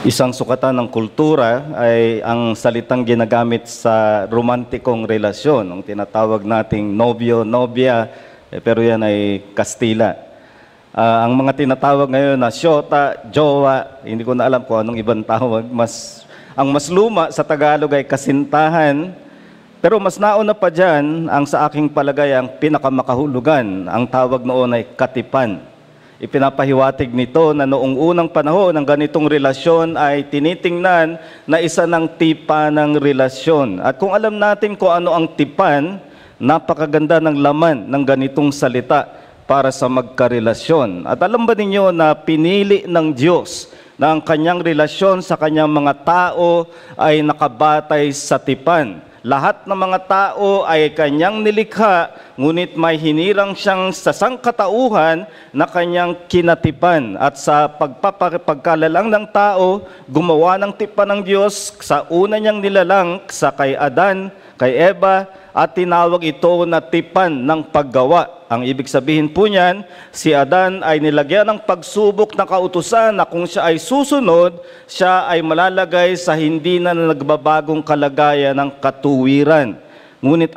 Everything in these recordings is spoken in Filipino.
Isang sukatan ng kultura ay ang salitang ginagamit sa romantikong relasyon, ang tinatawag nating nobyo, nobya, pero yan ay Kastila. Ang mga tinatawag ngayon na syota, jowa, hindi ko na alam kung anong ibang tawag. Ang mas luma sa Tagalog ay kasintahan, pero mas nauna pa dyan, ang sa aking palagay, ang pinakamakahulugan, ang tawag noon ay katipan. Ipinapahiwatig nito na noong unang panahon ng ganitong relasyon ay tinitingnan na isa ng tipa ng relasyon. At kung alam natin kung ano ang tipan, napakaganda ng laman ng ganitong salita para sa magkarelasyon. At alam ba ninyo na pinili ng Diyos na ang kanyang relasyon sa kanyang mga tao ay nakabatay sa tipan? Lahat ng mga tao ay kanyang nilikha, ngunit may hinirang siyang sa sangkatauhan na kanyang kinatipan. At sa pagkalalang ng tao, gumawa ng tipan ng Diyos sa una niyang nilalang sa kay Adan, kay Eva, at tinawag ito na tipan ng paggawa. Ang ibig sabihin po niyan, si Adan ay nilagyan ng pagsubok na kautusan na kung siya ay susunod, siya ay malalagay sa hindi na nagbabagong kalagayan ng katuwiran. Ngunit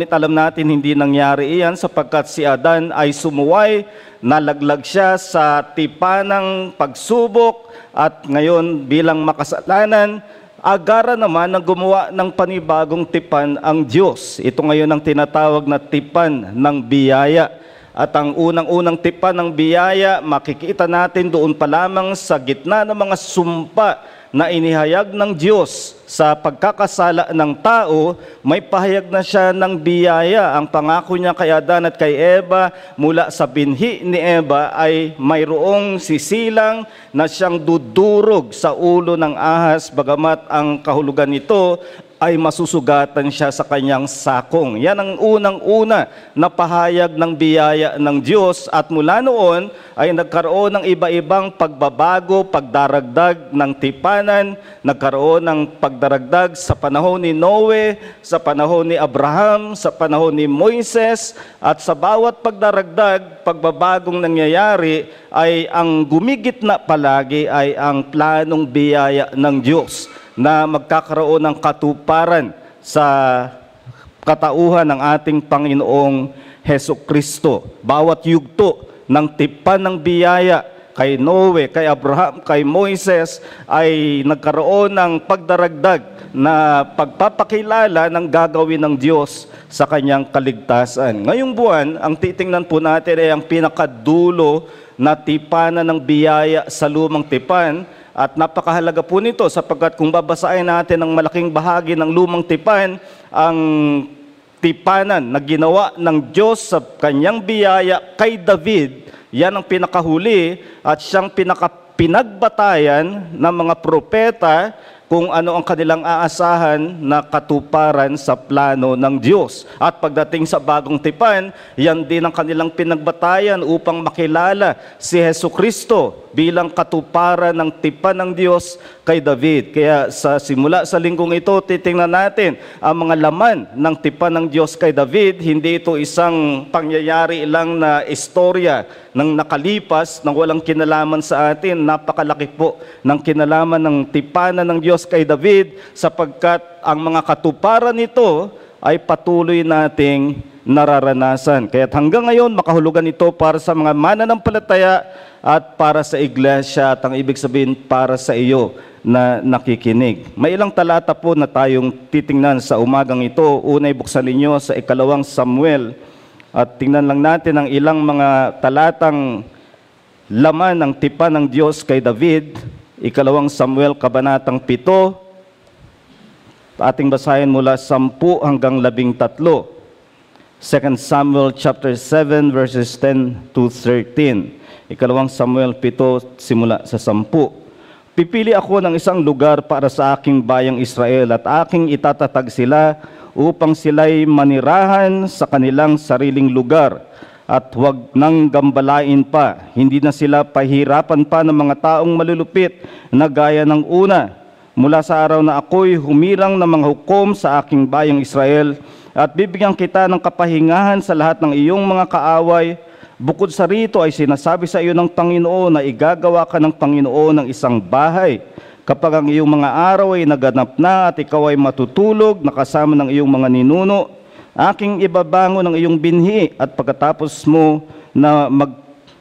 alam natin hindi nangyari iyan sapagkat si Adan ay sumuway, nalaglag siya sa tipan ng pagsubok at ngayon bilang makasalanan, agara naman na gumawa ng panibagong tipan ang Diyos. Ito ngayon ang tinatawag na tipan ng biyaya. At ang unang-unang tipan ng biyaya, makikita natin doon pa lamang sa gitna ng mga sumpa na inihayag ng Diyos sa pagkakasala ng tao, may pahayag na siya ng biyaya. Ang pangako niya kay Adan at kay Eva mula sa binhi ni Eva ay mayroong sisilang na siyang dudurog sa ulo ng ahas, bagamat ang kahulugan nito ay masusugatan siya sa kanyang sakong. Yan ang unang-una na pahayag ng biyaya ng Diyos at mula noon ay nagkaroon ng iba-ibang pagbabago, pagdaragdag ng tipanan, nagkaroon ng pagdaragdag sa panahon ni Noe, sa panahon ni Abraham, sa panahon ni Moises, at sa bawat pagdaragdag, pagbabagong nangyayari ay ang gumigitna palagi ay ang planong biyaya ng Diyos na magkakaroon ng katuparan sa katauhan ng ating Panginoong Hesukristo. Bawat yugto ng tipan ng biyaya kay Noe, kay Abraham, kay Moises ay nagkaroon ng pagdaragdag na pagpapakilala ng gagawin ng Diyos sa kanyang kaligtasan. Ngayong buwan, ang titingnan po natin ay ang pinakadulo na tipanan ng biyaya sa lumang tipan. At napakahalaga po nito sapagkat kung babasahin natin ang malaking bahagi ng lumang tipan, ang tipanan na ginawa ng Diyos sa kanyang biyaya kay David, yan ang pinakahuli at siyang pinagbatayan ng mga propeta kung ano ang kanilang aasahan na katuparan sa plano ng Diyos. At pagdating sa bagong tipan, yan din ang kanilang pinagbatayan upang makilala si Hesukristo bilang katuparan ng tipan ng Diyos kay David. Kaya sa simula sa linggong ito, titingnan natin ang mga laman ng tipan ng Diyos kay David. Hindi ito isang pangyayari lang na istorya ng nakalipas na walang kinalaman sa atin. Napakalaki po ng kinalaman ng tipanan ng Diyos kay David sapagkat ang mga katuparan nito ay patuloy nating nararanasan. Kaya hanggang ngayon, makahulugan ito para sa mga mananampalataya at para sa iglesia at ang ibig sabihin para sa iyo na nakikinig. May ilang talata po na tayong titingnan sa umagang ito. Unay buksan ninyo sa 2 Samuel at tingnan lang natin ang ilang mga talatang laman ng tipan ng Diyos kay David. 2 Samuel kabanatang 7. Ating basahin mula 10 hanggang 13. 2 Samuel chapter 7 verses 10 to 13. 2 Samuel 7 simula sa 10. Pipili ako ng isang lugar para sa aking bayang Israel at aking itatatag sila upang sila'y manirahan sa kanilang sariling lugar at huwag nang gambalain pa. Hindi na sila pahirapan pa ng mga taong malulupit na gaya ng una. Mula sa araw na ako'y humirang ng mga hukom sa aking bayang Israel at bibigyan kita ng kapahingahan sa lahat ng iyong mga kaaway. Bukod sa rito ay sinasabi sa iyo ng Panginoon na igagawa ka ng Panginoon ng isang bahay Kapag ang iyong mga araw ay naganap na at ikaw ay matutulog na kasama ng iyong mga ninuno, aking ibabangon ang iyong binhi at pagkatapos mo na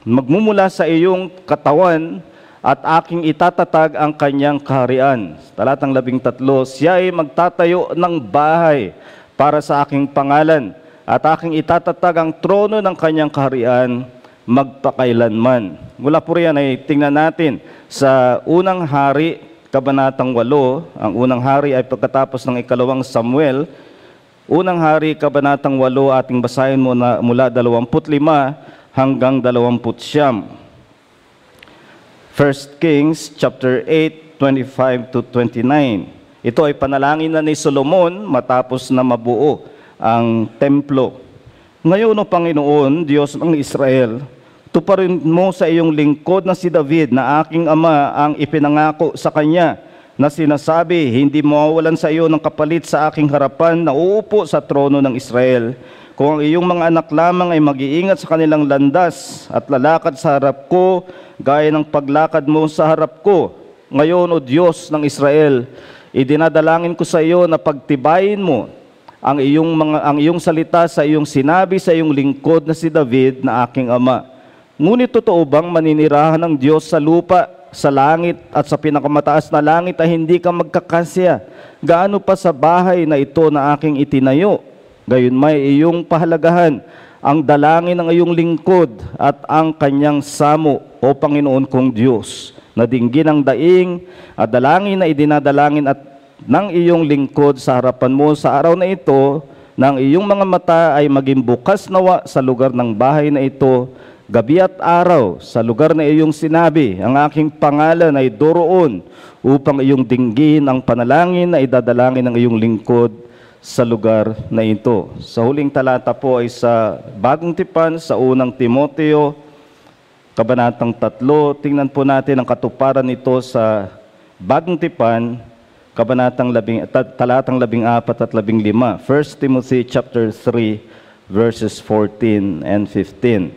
magmumula sa iyong katawan at aking itatatag ang kanyang kaharian. Talatang 13, siya ay magtatayo ng bahay para sa aking pangalan at aking itatatag ang trono ng kanyang kaharian magpakailanman. Mula po riyan ay tingnan natin sa unang hari, kabanatang 8. Ang unang hari ay pagkatapos ng ikalawang Samuel. Unang hari, kabanatang 8, ating basahin mula 25 hanggang 29. 1 Kings chapter 8, 25 to 29. Ito ay panalangin na ni Solomon matapos na mabuo ang templo. Ngayon, O Panginoon, Diyos ng Israel, tuparin mo sa iyong lingkod na si David na aking ama ang ipinangako sa kanya na sinasabi, hindi mawawalan sa iyo ng kapalit sa aking harapan na uupo sa trono ng Israel. Kung ang iyong mga anak lamang ay mag-iingat sa kanilang landas at lalakad sa harap ko, gaya ng paglakad mo sa harap ko. Ngayon, O Diyos ng Israel, idinadalangin ko sa iyo na pagtibayin mo ang iyong salita sa iyong sinabi sa iyong lingkod na si David na aking ama. Ngunit totoo bang maninirahan ng Diyos sa lupa, sa langit at sa pinakamataas na langit ay hindi ka magkakasya? Gaano pa sa bahay na ito na aking itinayo? Gayon may iyong pahalagahan ang dalangin ng iyong lingkod at ang kanyang samo, O Panginoon kong Diyos, na dinggin ang daing at dalangin na idinadalangin at ng iyong lingkod sa harapan mo sa araw na ito, ng iyong mga mata ay maging bukas nawa sa lugar ng bahay na ito, gabi at araw, sa lugar na iyong sinabi, ang aking pangalan ay doroon, upang iyong dinggin ang panalangin na idadalangin ng iyong lingkod sa lugar na ito. Sa huling talata po ay sa Bagong Tipan, sa unang Timoteo, kabanatang 3. Tingnan po natin ang katuparan nito sa Bagong Tipan, talatang 14 at 15. 1 Timothy chapter 3, verses 14 and 15.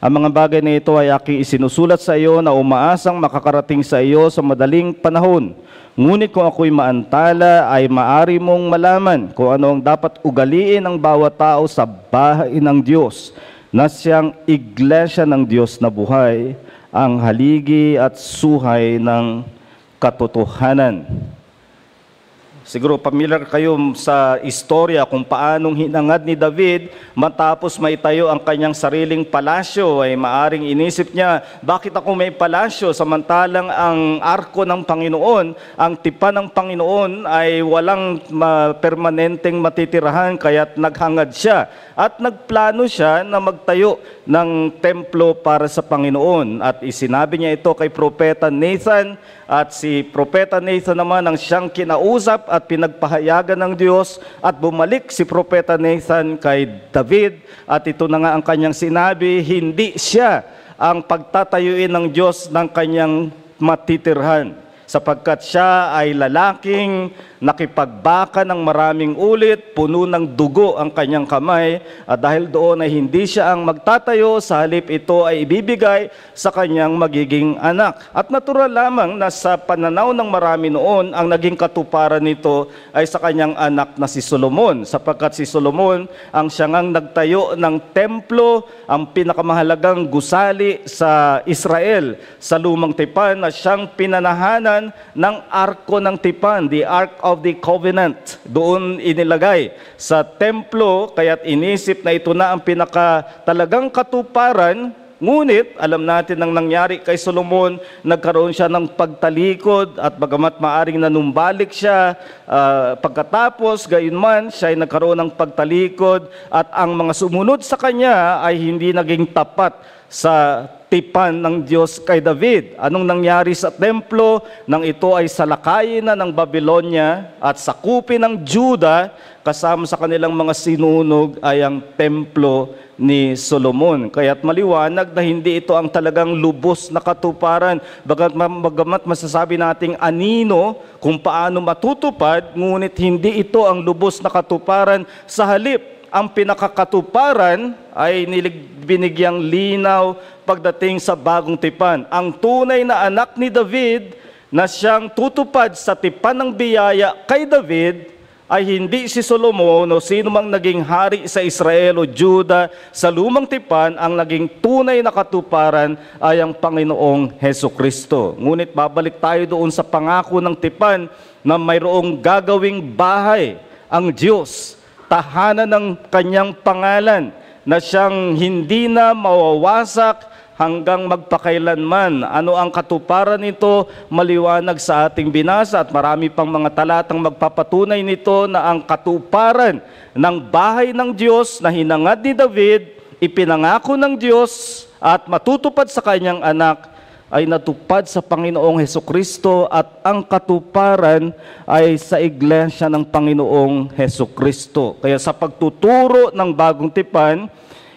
Ang mga bagay na ito ay aking isinusulat sa iyo na umaasang makakarating sa iyo sa madaling panahon. Ngunit kung ako'y maantala, ay maari mong malaman kung ano ang dapat ugaliin ng bawat tao sa bahay ng Diyos, na siyang iglesia ng Diyos na buhay, ang haligi at suhay ng katotohanan. Siguro familiar kayo sa istorya kung paanong hinangad ni David matapos maitayo ang kanyang sariling palasyo. Ay maaring inisip niya, bakit ako may palasyo samantalang ang arko ng Panginoon, ang tipan ng Panginoon ay walang permanenteng matitirahan, kaya't naghangad siya. At nagplano siya na magtayo ng templo para sa Panginoon. At isinabi niya ito kay Propeta Nathan, at si Propeta Nathan naman ang siyang kinausap at pinagpahayagan ng Diyos, at bumalik si Propeta Nathan kay David, at ito na nga ang kanyang sinabi, hindi siya ang pagtatayuin ng Diyos ng kanyang matitirhan, sapagkat siya ay lalaking nakipagbaka ng maraming ulit, puno ng dugo ang kanyang kamay, at dahil doon ay hindi siya ang magtatayo, sa halip ito ay ibibigay sa kanyang magiging anak. At natural lamang na sa pananaw ng marami noon, ang naging katuparan nito ay sa kanyang anak na si Solomon, sapagkat si Solomon ang siyang nagtayo ng templo, ang pinakamahalagang gusali sa Israel, sa Lumang Tipan, na siyang pinanahanan ng Arko ng Tipan, the Ark of the Covenant. Doon inilagay sa templo, kaya't inisip na ito na ang talagang katuparan. Ngunit alam natin ang nangyari kay Solomon, nagkaroon siya ng pagtalikod, at bagamat maaring nanumbalik siya, pagkatapos gayunman siya ay nagkaroon ng pagtalikod, at ang mga sumunod sa kanya ay hindi naging tapat sa tipan ng Diyos kay David. Anong nangyari sa templo nang ito ay salakayin na ng Babylonia at sakupin ng Juda, kasama sa kanilang mga sinunog ay ang templo ni Solomon. Kaya't maliwanag na hindi ito ang talagang lubos na katuparan. Bagamat masasabi nating anino kung paano matutupad, ngunit hindi ito ang lubos na katuparan. Sa halip, ang pinakakatuparan ay binigyang linaw pagdating sa Bagong Tipan. Ang tunay na anak ni David na siyang tutupad sa tipan ng biyaya kay David ay hindi si Solomon o sino mang naging hari sa Israel o Juda sa lumang tipan. Ang naging tunay na katuparan ay ang Panginoong Hesukristo. Ngunit babalik tayo doon sa pangako ng tipan na mayroong gagawing bahay ang Diyos, tahanan ng kanyang pangalan, na siyang hindi na mawawasak hanggang magpakailanman. Ano ang katuparan nito? Maliwanag sa ating binasa at marami pang mga talatang magpapatunay nito na ang katuparan ng bahay ng Diyos na hinangad ni David, ipinangako ng Diyos at matutupad sa kanyang anak ay natupad sa Panginoong Hesukristo, at ang katuparan ay sa iglesia ng Panginoong Hesukristo. Kaya sa pagtuturo ng bagong tipan,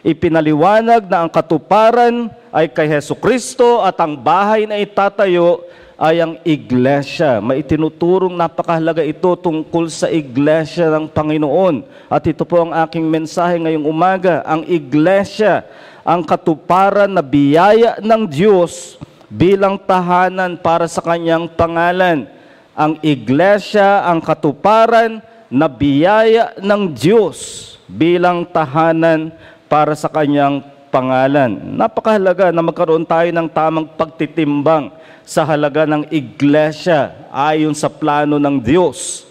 ipinaliwanag na ang katuparan ay kay Hesukristo at ang bahay na itatayo ay ang iglesia. May itinuturong napakahalaga ito tungkol sa iglesia ng Panginoon. At ito po ang aking mensahe ngayong umaga. Ang iglesia, ang katuparan na biyaya ng Diyos bilang tahanan para sa kanyang pangalan. Ang iglesia, ang katuparan na biyaya ng Diyos bilang tahanan para sa kanyang pangalan. Napakahalaga na magkaroon tayo ng tamang pagtitimbang sa halaga ng iglesia ayon sa plano ng Diyos.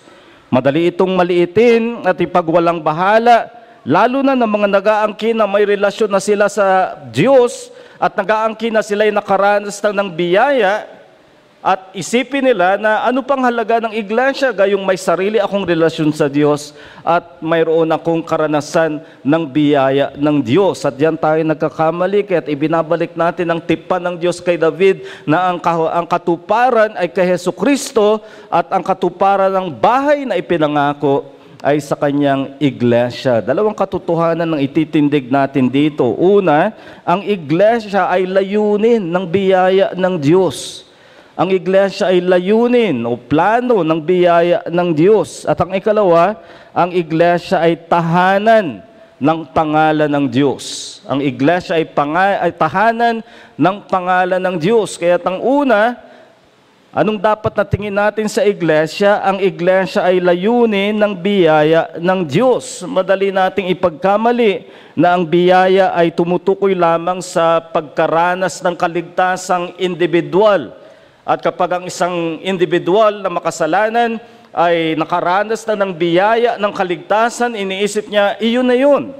Madali itong maliitin at ipagwalang bahala, lalo na ng mga nag-aangkin na may relasyon na sila sa Diyos at nag-aangkin na sila'y nakaranas ng biyaya, at isipin nila na ano pang halaga ng iglesia, gayong may sarili akong relasyon sa Diyos at mayroon akong karanasan ng biyaya ng Diyos. At yan tayo nagkakamali, kaya't ibinabalik natin ang tipan ng Diyos kay David na ang katuparan ay kay Hesukristo at ang katuparan ng bahay na ipinangako ay sa kanyang iglesia. Dalawang katotohanan ng ititindig natin dito. Una, ang iglesia ay layunin ng biyaya ng Diyos. Ang iglesia ay layunin o plano ng biyaya ng Diyos. At ang ikalawa, ang iglesia ay tahanan ng pangalan ng Diyos. Ang iglesia ay tahanan ng pangalan ng Diyos. Kaya ang una, anong dapat na tingin natin sa iglesia? Ang iglesia ay layunin ng biyaya ng Diyos. Madali nating ipagkamali na ang biyaya ay tumutukoy lamang sa pagkaranas ng kaligtasang individual. At kapag ang isang individual na makasalanan ay nakaranas na ng biyaya ng kaligtasan, iniisip niya, iyon na yun.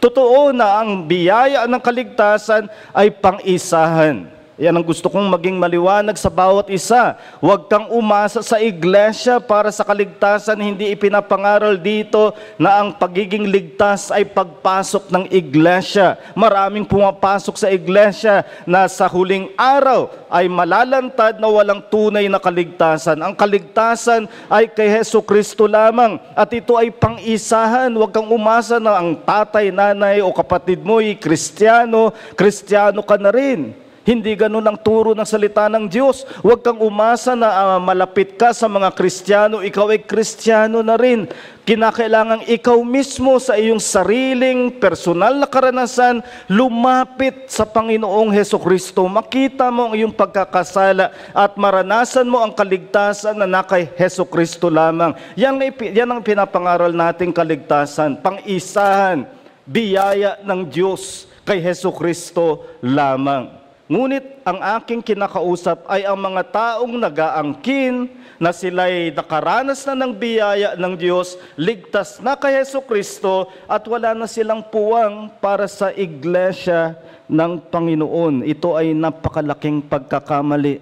Totoo na ang biyaya ng kaligtasan ay pang-isahan. Yan ang gusto kong maging maliwanag sa bawat isa. Huwag kang umasa sa iglesia para sa kaligtasan. Hindi ipinapangaral dito na ang pagiging ligtas ay pagpasok ng iglesia. Maraming pumapasok sa iglesia na sa huling araw ay malalantad na walang tunay na kaligtasan. Ang kaligtasan ay kay Hesukristo lamang. At ito ay pang-isahan. Huwag kang umasa na ang tatay, nanay o kapatid mo ay Kristiyano, Kristiyano ka na rin. Hindi ganun ang turo ng salita ng Diyos. Huwag kang umasa na malapit ka sa mga Kristiyano, ikaw ay Kristiyano na rin. Kinakailangan ikaw mismo sa iyong sariling personal na karanasan, lumapit sa Panginoong Hesukristo. Makita mo ang iyong pagkakasala at maranasan mo ang kaligtasan na nakay Hesukristo lamang. Yan ang pinapangaral nating kaligtasan, pang-isahan, biyaya ng Diyos kay Hesukristo lamang. Ngunit ang aking kinakausap ay ang mga taong nag-aangkin na sila'y nakaranas na ng biyaya ng Diyos, ligtas na kay Hesukristo at wala na silang puwang para sa iglesia ng Panginoon. Ito ay napakalaking pagkakamali.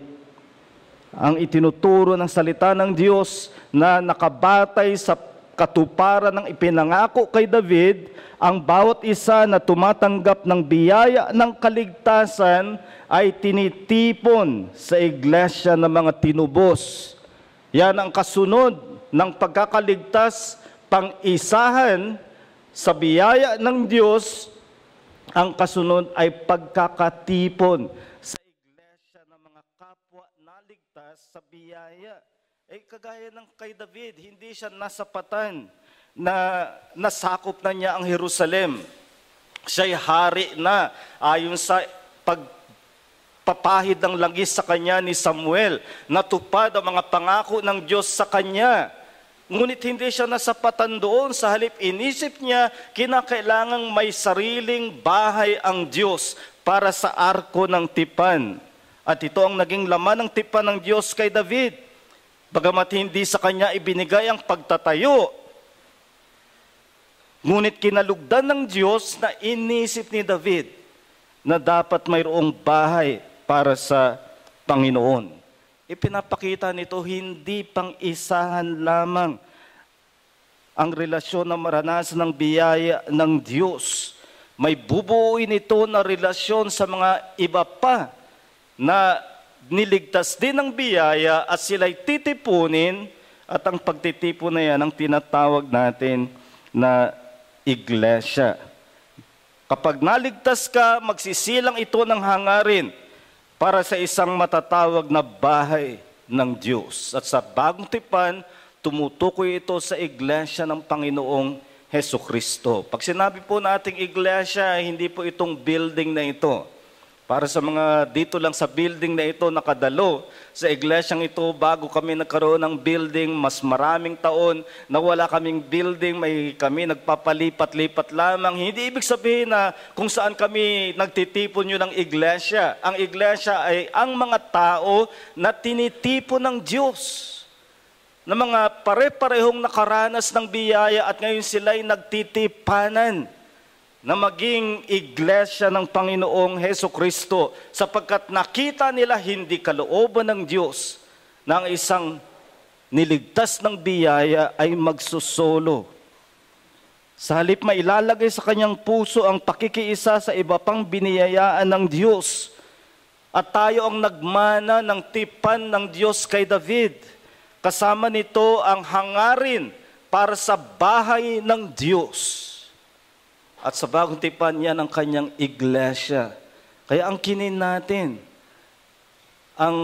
Ang itinuturo ng salita ng Diyos na nakabatay sa katuparan ng ipinangako kay David, ang bawat isa na tumatanggap ng biyaya ng kaligtasan ay tinitipon sa iglesia ng mga tinubos. Yan ang kasunod ng pagkakaligtas, pang-isahan sa biyaya ng Diyos. Ang kasunod ay pagkakatipon sa iglesia ng mga kapwa naligtas sa biyaya. Kagaya ng kay David, hindi siya nasapatan na nasakop na niya ang Jerusalem. Siya'y hari na ayon sa Nagpapahid ng langis sa kanya ni Samuel. Natupad ang mga pangako ng Diyos sa kanya. Ngunit hindi siya nasapatan doon. Sa halip, inisip niya, kinakailangang may sariling bahay ang Diyos para sa arko ng tipan. At ito ang naging laman ng tipan ng Diyos kay David. Bagamat hindi sa kanya ibinigay ang pagtatayo, ngunit kinalugdan ng Diyos na inisip ni David na dapat mayroong bahay para sa Panginoon. Ipinapakita nito hindi pang isahan lamang ang relasyon na maranasan ng biyaya ng Diyos. May bubuuin ito na relasyon sa mga iba pa na niligtas din ng biyaya at sila'y titipunin, at ang pagtitipon na yan ang tinatawag natin na iglesia. Kapag naligtas ka, magsisilang ito ng hangarin para sa isang matatawag na bahay ng Diyos. At sa bagong tipan, tumutukoy ito sa iglesia ng Panginoong Hesukristo. Pag sinabi po nating iglesia, hindi po itong building na ito. Para sa mga dito lang sa building na ito nakadalo, sa iglesyang ito, bago kami nagkaroon ng building, mas maraming taon na wala kaming building, kami nagpapalipat-lipat lamang. Hindi ibig sabihin na kung saan kami nagtitipon yun ng iglesia. Ang iglesia ay ang mga tao na tinitipon ng Diyos, na mga pare-parehong nakaranas ng biyaya at ngayon sila'y nagtitipanan na maging iglesia ng Panginoong Hesukristo, sapagkat nakita nila hindi kalooban ng Diyos na ang isang niligtas ng biyaya ay magsusolo. Sa halip mailalagay sa kanyang puso ang pakikiisa sa iba pang biniyayaan ng Diyos. At tayo ang nagmana ng tipan ng Diyos kay David. Kasama nito ang hangarin para sa bahay ng Diyos. At sa bagong tipan yan ang kanyang iglesia. Kaya ang kinin natin, ang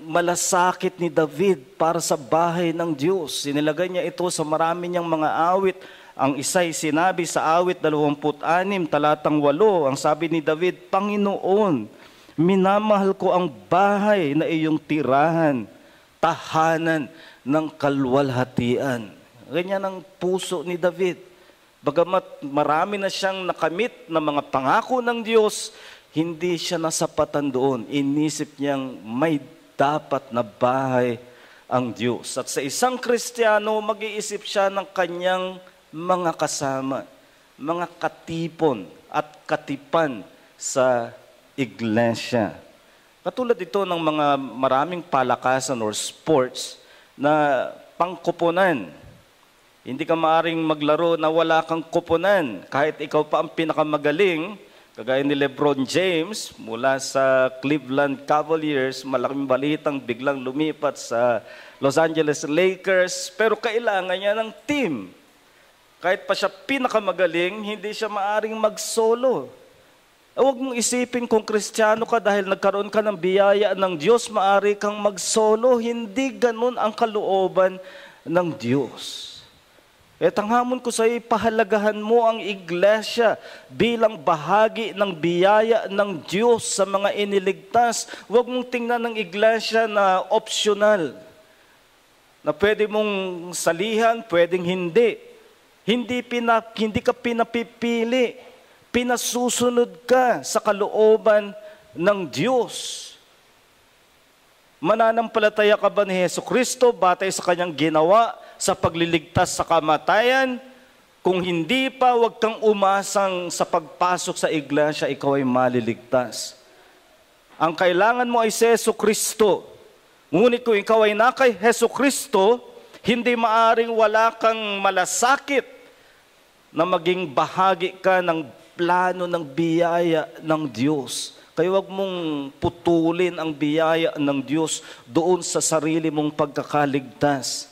malasakit ni David para sa bahay ng Diyos. Sinilagay niya ito sa marami niyang mga awit. Ang isa'y sinabi sa awit 26, talatang 8. Ang sabi ni David, Panginoon, minamahal ko ang bahay na iyong tirahan, tahanan ng kalwalhatian. Ganyan ang puso ni David. Bagamat marami na siyang nakamit na mga pangako ng Diyos, hindi siya nasapatan doon. Inisip niyang may dapat na bahay ang Diyos. At sa isang Kristiyano, mag-iisip siya ng kanyang mga kasama, mga katipon at katipan sa iglesia. Katulad ito ng mga maraming palakasan or sports na pangkuponan. Hindi ka maaring maglaro na wala kang kuponan. Kahit ikaw pa ang pinakamagaling, kagaya ni LeBron James, mula sa Cleveland Cavaliers, malaking balitang biglang lumipat sa Los Angeles Lakers, pero kailangan niya ng team. Kahit pa siya pinakamagaling, hindi siya maaring mag-solo. Huwag mong isipin kung Kristiyano ka dahil nagkaroon ka ng biyaya ng Diyos, maaari kang mag-solo. Hindi ganun ang kalooban ng Diyos. Ang hamon ko sa iyo, pahalagahan mo ang iglesia bilang bahagi ng biyaya ng Diyos sa mga iniligtas. Huwag mong tingnan ng iglesia na optional, na pwede mong salihan, pwedeng hindi. Hindi ka pinapipili, pinasusunod ka sa kalooban ng Diyos. Mananampalataya ka ba ni Hesukristo batay sa kanyang ginawa sa pagliligtas sa kamatayan? Kung hindi pa, huwag kang umasang sa pagpasok sa iglesia, ikaw ay maliligtas. Ang kailangan mo ay si Hesukristo. Ngunit kung ikaw ay na kay Hesukristo, hindi maaring wala kang malasakit na maging bahagi ka ng plano ng biyaya ng Diyos. Kaya huwag mong putulin ang biyaya ng Diyos doon sa sarili mong pagkakaligtas.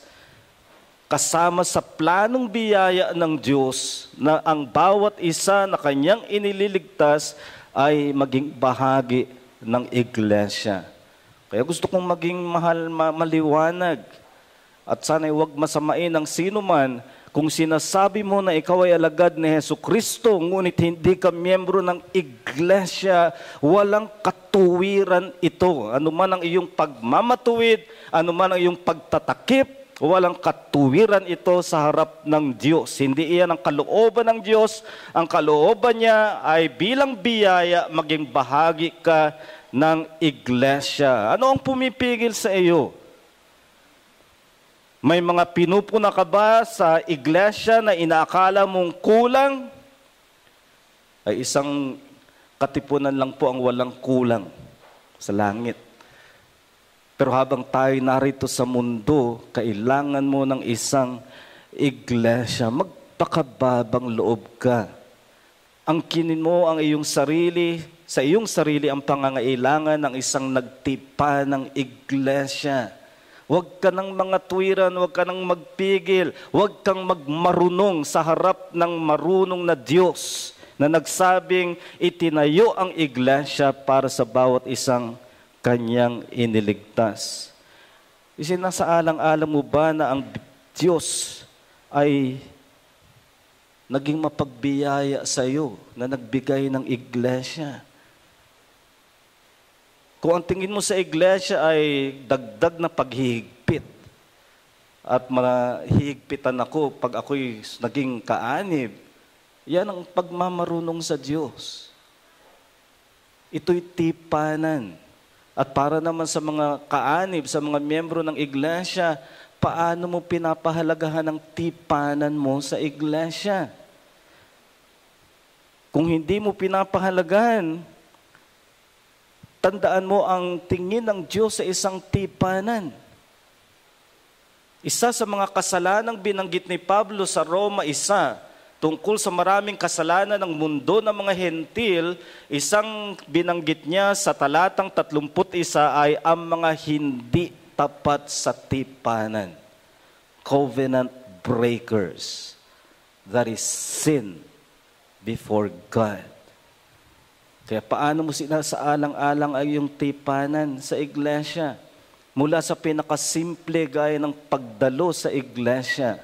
Kasama sa planong biyaya ng Diyos na ang bawat isa na kanyang inililigtas ay maging bahagi ng iglesia. Kaya gusto kong maging maliwanag at sana'y huwag masamain ng sino man Kung sinasabi mo na ikaw ay alagad ni Jesucristo, ngunit hindi ka miyembro ng iglesia, walang katuwiran ito. Ano man ang iyong pagmamatuwid, ano man ang iyong pagtatakip, walang katuwiran ito sa harap ng Diyos. Hindi iyan ang kalooban ng Diyos. Ang kalooban niya ay bilang biyaya maging bahagi ka ng iglesia. Ano ang pumipigil sa iyo? May mga pinupuna ka ba sa iglesia na inaakala mong kulang? Ay isang katipunan lang po ang walang kulang sa langit. Pero habang tayo narito sa mundo, kailangan mo ng isang iglesia. Magpakababang loob ka. Angkinin mo ang iyong sarili, sa iyong sarili ang pangangailangan ng isang nagtipa ng iglesia. Huwag ka ng mga tuwiran, huwag ka ng magpigil, huwag kang magmarunong sa harap ng marunong na Diyos na nagsabing itinayo ang iglesia para sa bawat isang kanyang iniligtas. Isinasaalang-alang mo ba na ang Diyos ay naging mapagbiyaya sa iyo na nagbigay ng iglesia? Kung ang tingin mo sa iglesia ay dagdag na paghihigpit at mahihigpitan ako pag ako'y naging kaanib, yan ang pagmamarunong sa Diyos. Ito'y tipanan. At para naman sa mga kaanib, sa mga miyembro ng iglesia, paano mo pinapahalagahan ang tipanan mo sa iglesia? Kung hindi mo pinapahalagahan, tandaan mo ang tingin ng Diyos sa isang tipanan. Isa sa mga kasalanang binanggit ni Pablo sa Roma 1, tungkol sa maraming kasalanan ng mundo ng mga hentil, isang binanggit niya sa talatang 31 ay ang mga hindi tapat sa tipanan. Covenant breakers. That is sin before God. Kaya paano mo sinasaalang-alang ay yung tipanan sa iglesia? Mula sa pinakasimple gaya ng pagdalo sa iglesia,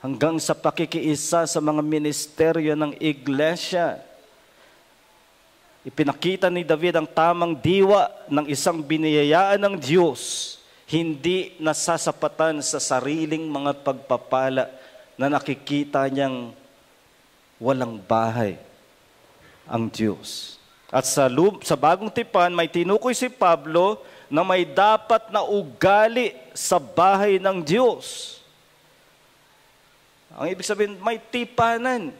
hanggang sa pakikiisa sa mga ministeryo ng iglesia. Ipinakita ni David ang tamang diwa ng isang biniyayaan ng Diyos, hindi nasasapatan sa sariling mga pagpapala na nakikita niyang walang bahay ang Diyos. At sa bagong tipan, may tinukoy si Pablo na may dapat na ugali sa bahay ng Diyos. Ang ibig sabihin, may tipanan.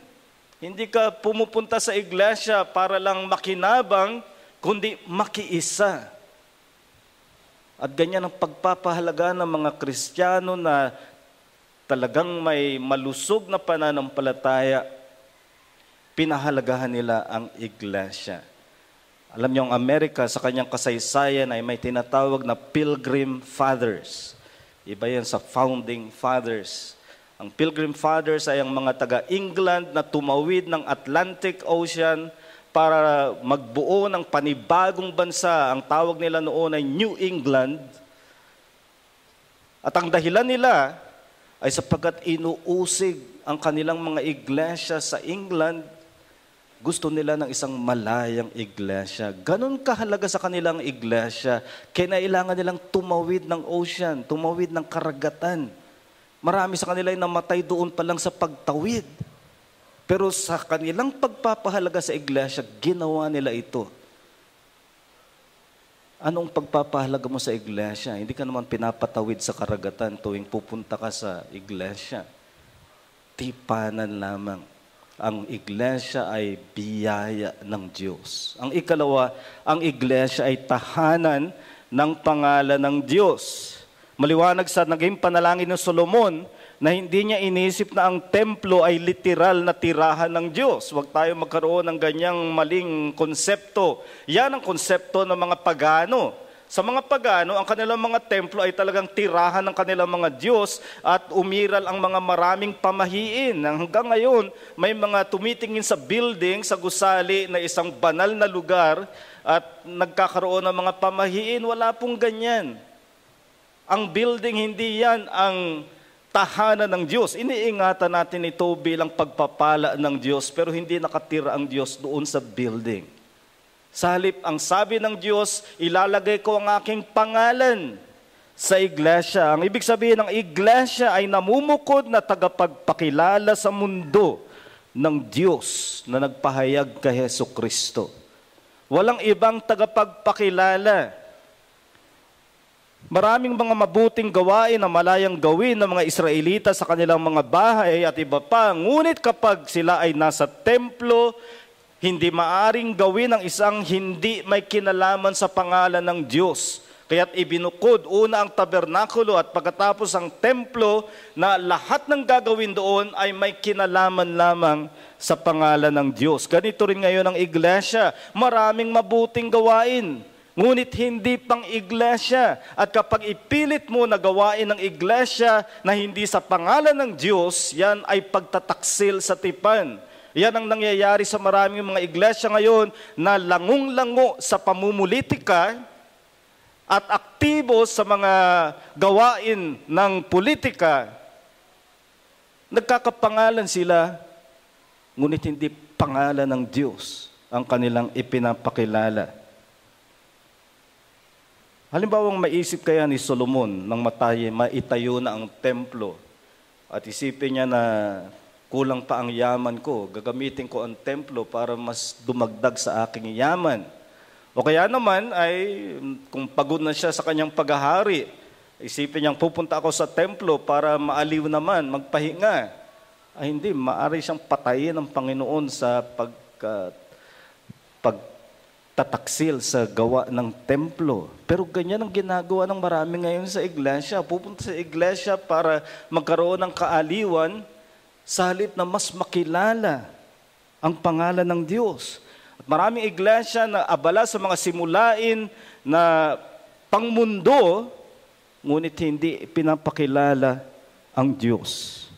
Hindi ka pumupunta sa iglesia para lang makinabang, kundi makiisa. At ganyan ang pagpapahalaga ng mga Kristiyano na talagang may malusog na pananampalataya, pinahalagahan nila ang iglesia. Alam niyo, ang Amerika sa kanyang kasaysayan ay may tinatawag na Pilgrim Fathers. Iba yan sa Founding Fathers. Ang Pilgrim Fathers ay ang mga taga-England na tumawid ng Atlantic Ocean para magbuo ng panibagong bansa. Ang tawag nila noon ay New England. At ang dahilan nila ay sapagkat inuusig ang kanilang mga iglesia sa England. Gusto nila ng isang malayang iglesia. Ganon kahalaga sa kanilang iglesia. Kinailangan nilang tumawid ng ocean, tumawid ng karagatan. Marami sa kanila ay namatay doon pa lang sa pagtawid. Pero sa kanilang pagpapahalaga sa iglesia, ginawa nila ito. Anong pagpapahalaga mo sa iglesia? Hindi ka naman pinapatawid sa karagatan tuwing pupunta ka sa iglesia. Tipanan lamang. Ang iglesia ay biyaya ng Diyos. Ang ikalawa, ang iglesia ay tahanan ng pangalan ng Diyos. Maliwanag sa naging panalangin ng Solomon na hindi niya inisip na ang templo ay literal na tirahan ng Diyos. Huwag tayo magkaroon ng ganyang maling konsepto. Yan ang konsepto ng mga pagano. Sa mga pagano, ang kanilang mga templo ay talagang tirahan ng kanilang mga Diyos at umiral ang mga maraming pamahiin. Hanggang ngayon, may mga tumitingin sa building, sa gusali na isang banal na lugar at nagkakaroon ng mga pamahiin. Wala pong ganyan. Ang building, hindi yan ang tahanan ng Diyos. Iniingatan natin ito bilang pagpapala ng Diyos, pero hindi nakatira ang Diyos doon sa building. Sa halip, ang sabi ng Diyos, ilalagay ko ang aking pangalan sa iglesia. Ang ibig sabihin ng iglesia ay namumukod na tagapagpakilala sa mundo ng Diyos na nagpahayag kay Jesucristo. Walang ibang tagapagpakilala. Maraming mga mabuting gawain na malayang gawin ng mga Israelita sa kanilang mga bahay at iba pa. Ngunit kapag sila ay nasa templo, hindi maaring gawin ang isang hindi may kinalaman sa pangalan ng Diyos. Kaya't ibinukod una ang tabernakulo at pagkatapos ang templo na lahat ng gagawin doon ay may kinalaman lamang sa pangalan ng Diyos. Ganito rin ngayon ang iglesia. Maraming mabuting gawain, ngunit hindi pang iglesia. At kapag ipilit mo na gawain ng iglesia na hindi sa pangalan ng Diyos, yan ay pagtataksil sa tipan. Yan ang nangyayari sa maraming mga iglesia ngayon na langung-lango sa pamumulitika at aktibo sa mga gawain ng politika. Nagkakapangalan sila, ngunit hindi pangalan ng Diyos ang kanilang ipinapakilala. Halimbawang maisip kaya ni Solomon nang maitayo na ang templo at isipin niya na kulang pa ang yaman ko, gagamitin ko ang templo para mas dumagdag sa aking yaman. O kaya naman ay kung pagod na siya sa kanyang paghahari, isipin niyang pupunta ako sa templo para maaliw naman, magpahinga. Ay hindi, maaari siyang patayin ng Panginoon sa pagtataksil sa gawa ng templo. Pero ganyan ang ginagawa ng marami ngayon sa iglesia. Pupunta sa iglesia para magkaroon ng kaaliwan, sa halip na mas makilala ang pangalan ng Diyos. At maraming iglesia na abala sa mga simulain na pangmundo, ngunit hindi pinapakilala ang Diyos.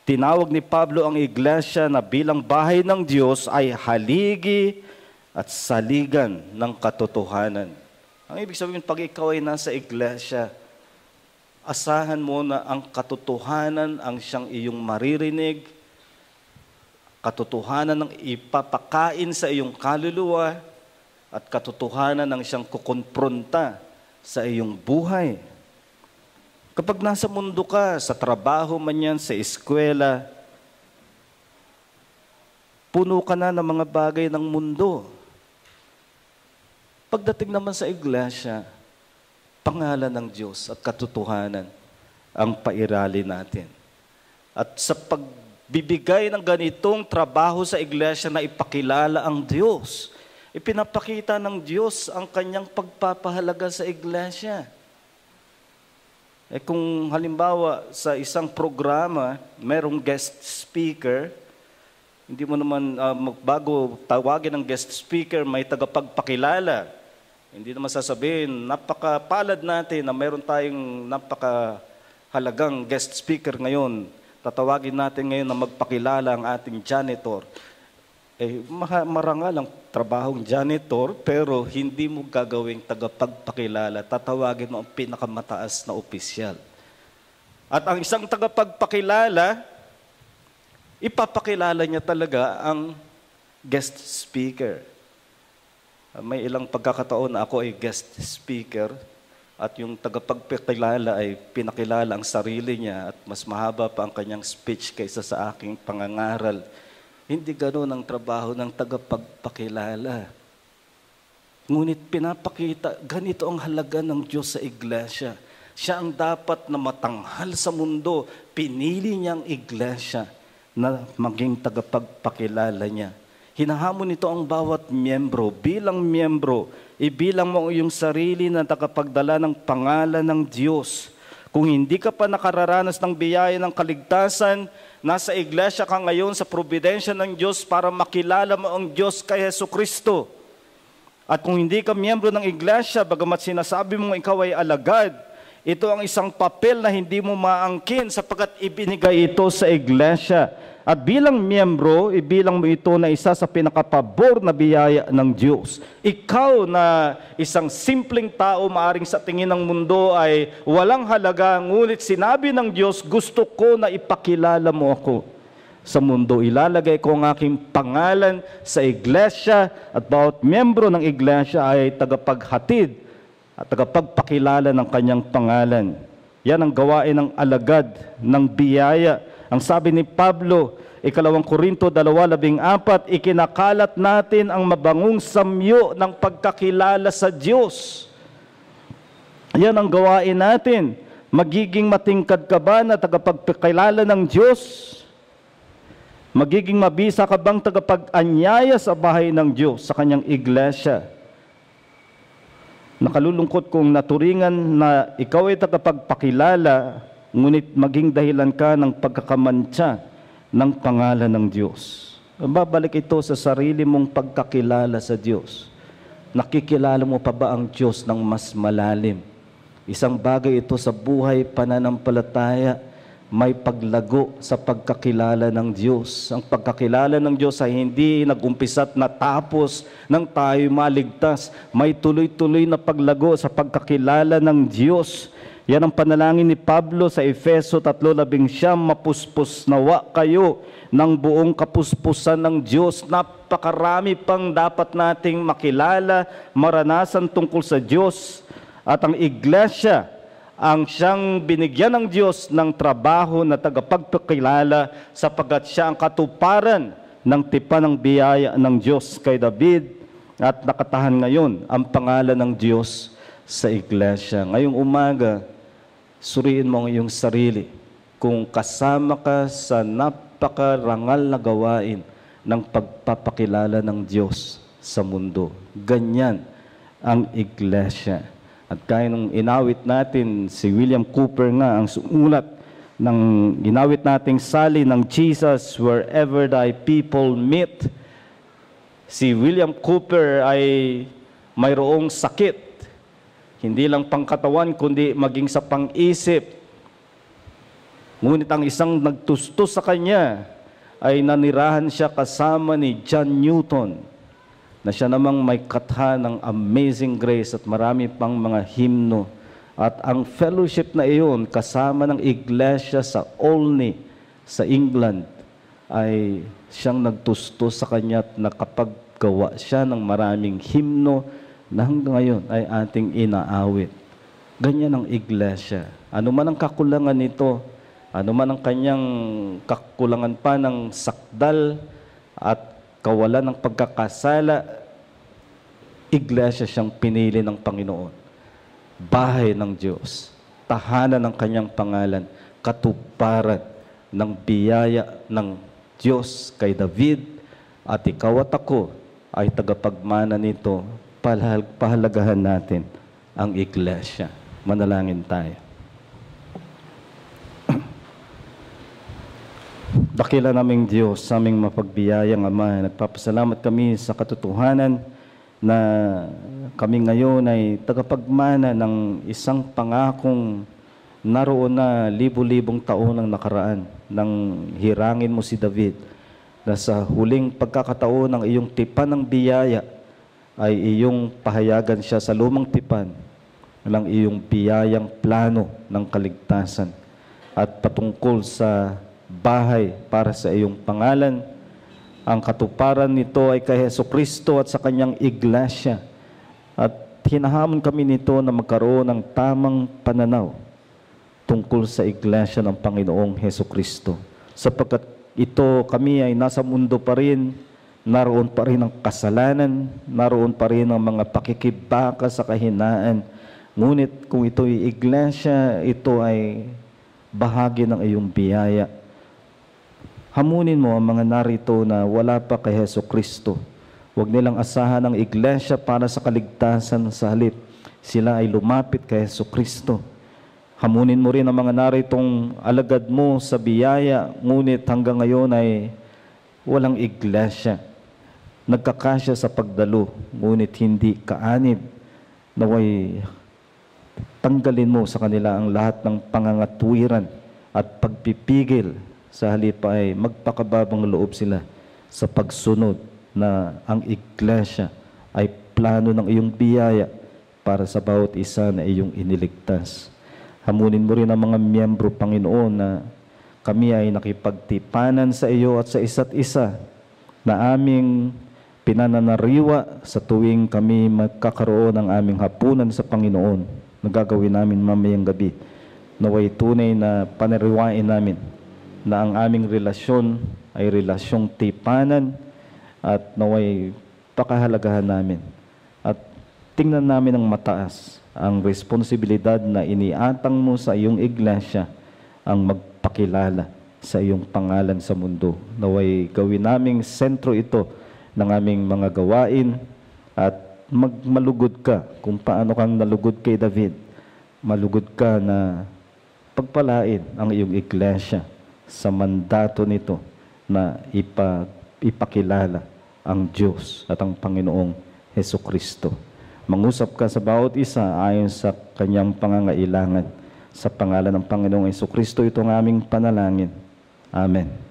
Tinawag ni Pablo ang iglesia na bilang bahay ng Diyos ay haligi at saligan ng katotohanan. Ang ibig sabihin, pag ikaw ay nasa iglesia, asahan mo na ang katotohanan ang siyang iyong maririnig, katotohanan ang ipapakain sa iyong kaluluwa, at katotohanan ang siyang kukonpronta sa iyong buhay. Kapag nasa mundo ka, sa trabaho man yan, sa eskwela, puno ka na ng mga bagay ng mundo. Pagdating naman sa iglesia, pangalan ng Diyos at katotohanan ang pairali natin. At sa pagbibigay ng ganitong trabaho sa iglesia na ipakilala ang Diyos, ipinapakita ng Diyos ang kanyang pagpapahalaga sa iglesia. Kung halimbawa sa isang programa, merong guest speaker, hindi mo naman bago tawagin ng guest speaker, may tagapagpakilala. Hindi naman sasabihin, napakapalad natin na meron tayong napakahalagang guest speaker ngayon. Tatawagin natin ngayon na magpakilala ang ating janitor. Marangal ang trabahong janitor, pero hindi mo gagawing tagapagpakilala. Tatawagin mo ang pinakamataas na opisyal. At ang isang tagapagpakilala, ipapakilala niya talaga ang guest speaker. May ilang pagkakataon na ako ay guest speaker at yung tagapagpakilala ay pinakilala ang sarili niya at mas mahaba pa ang kanyang speech kaysa sa aking pangangaral. Hindi ganoon ang trabaho ng tagapagpakilala. Ngunit pinapakita, ganito ang halaga ng Diyos sa iglesia. Siya ang dapat na matanghal sa mundo. Pinili niyang iglesia na maging tagapagpakilala niya. Hinahamon nito ang bawat miyembro. Bilang miyembro, ibilang mo iyong sarili na tagapagdala ng pangalan ng Diyos. Kung hindi ka pa nakararanas ng biyaya ng kaligtasan, nasa iglesia ka ngayon sa providensya ng Diyos para makilala mo ang Diyos kay Jesucristo. At kung hindi ka miyembro ng iglesia, bagamat sinasabi mong ikaw ay alagad, Ito ang isang papel na hindi mo maangkin sapagkat ibinigay ito sa iglesia. At bilang miyembro, ibilang mo ito na isa sa pinakapabor na biyaya ng Diyos. Ikaw na isang simpleng tao, maaring sa tingin ng mundo ay walang halaga, ngunit sinabi ng Diyos, gusto ko na ipakilala mo ako sa mundo. Ilalagay ko ang aking pangalan sa iglesia at bawat miyembro ng iglesia ay tagapaghatid at tagapagpakilala ng kanyang pangalan. Yan ang gawain ng alagad ng biyaya. Ang sabi ni Pablo, 2 Korinto 2:14, ikinakalat natin ang mabangong samyo ng pagkakilala sa Diyos. Yan ang gawain natin. Magiging matingkad ka ba na tagapagpakilala ng Diyos? Magiging mabisa ka bang tagapag-anyaya sa bahay ng Diyos, sa kanyang iglesia? Nakalulungkot kung naturingan na ikaw ay tagapagpakilala, ngunit maging dahilan ka ng pagkakamantsa ng pangalan ng Diyos. Babalik ito sa sarili mong pagkakilala sa Diyos. Nakikilala mo pa ba ang Diyos ng mas malalim? Isang bagay ito sa buhay pananampalataya, may paglago sa pagkakilala ng Diyos. Ang pagkakilala ng Diyos ay hindi nag-umpisa't natapos nang tayo maligtas. May tuloy-tuloy na paglago sa pagkakilala ng Diyos. Yan ang panalangin ni Pablo sa Efeso 3:11, mapuspos nawa kayo ng buong kapuspusan ng Diyos. Napakarami pang dapat nating makilala, maranasan tungkol sa Diyos. At ang iglesia, ang siyang binigyan ng Diyos ng trabaho na tagapagpakilala sapagkat siya ang katuparan ng tipan ng biyaya ng Diyos kay David at nakatahan ngayon ang pangalan ng Diyos sa iglesia. Ngayong umaga, suriin mo ang iyong sarili kung kasama ka sa napakarangal na gawain ng pagpapakilala ng Diyos sa mundo. Ganyan ang iglesia. At kaya nung inawit natin, si William Cooper nga ang sumulat ng inawit nating sali ng Jesus, Wherever Thy People Meet. Si William Cooper ay mayroong sakit. Hindi lang pangkatawan, kundi maging sa pang-isip. Ngunit ang isang nagtustos sa kanya ay nanirahan siya kasama ni John Newton, na siya namang may katha ng Amazing Grace at marami pang mga himno. At ang fellowship na iyon, kasama ng iglesia sa Olney, sa England, ay siyang nagtustos sa kanya at nakapaggawa siya ng maraming himno na hanggang ngayon ay ating inaawit. Ganyan ang iglesia. Ano man ang kakulangan nito, ano man ang kanyang kakulangan pa ng sakdal at kawalan ng pagkakasala, iglesia siyang pinili ng Panginoon. Bahay ng Diyos, tahanan ng kanyang pangalan, katuparan ng biyaya ng Diyos kay David, at ikaw at ako ay tagapagmana nito. Pahalagahan natin ang iglesia. Manalangin tayo. Dakila naming Diyos, sa aming mapagbiyayang Ama, nagpapasalamat kami sa katotohanan na kami ngayon ay tagapagmana ng isang pangakong naroon na libu-libong taon ang nakaraan nang hirangin mo si David, na sa huling pagkakataon ng iyong tipan ng biyaya ay iyong pahayagan siya sa lumang tipan ng iyong biyayang plano ng kaligtasan at patungkol sa bahay para sa iyong pangalan. Ang katuparan nito ay kay Jesucristo at sa kanyang iglesia. At hinahamon kami nito na magkaroon ng tamang pananaw tungkol sa iglesia ng Panginoong Jesucristo. Sapagkat ito, kami ay nasa mundo pa rin, naroon pa rin ang kasalanan, naroon pa rin ang mga pakikibaka sa kahinaan. Ngunit kung ito'y iglesia, ito ay bahagi ng iyong biyaya. Hamunin mo ang mga narito na wala pa kay Jesucristo. Huwag nilang asahan ang iglesia para sa kaligtasan, sa halip sila ay lumapit kay Jesucristo. Hamunin mo rin ang mga naritong alagad mo sa biyaya, ngunit hanggang ngayon ay walang iglesia. Nagkakasya sa pagdalo, ngunit hindi kaanib. Naway Tanggalin mo sa kanila ang lahat ng pangangatwiran at pagpipigil, sa halip ay magpakababang loob sila sa pagsunod na ang iglesia ay plano ng iyong biyaya para sa bawat isa na iyong iniligtas. Hamunin mo rin ang mga miyembro, Panginoon, na kami ay nakipagtipanan sa iyo at sa isa't isa, na aming pinananariwa sa tuwing kami magkakaroon ng aming hapunan sa Panginoon na gagawin namin mamayang gabi. Naway tunay na panariwain namin na ang aming relasyon ay relasyong tipanan, at naway pakahalagahan namin. At tingnan namin ng mataas ang responsibilidad na iniatang mo sa iyong iglesia, ang magpakilala sa iyong pangalan sa mundo. Naway gawin naming sentro ito ng aming mga gawain, at malugod ka kung paano kang nalugod kay David. Malugod ka na pagpalain ang iyong iglesia sa mandato nito na ipakilala ang Diyos at ang Panginoong Hesukristo. Mangusap ka sa bawat isa ayon sa kanyang pangangailangan. Sa pangalan ng Panginoong Hesukristo, ito ang aming panalangin. Amen.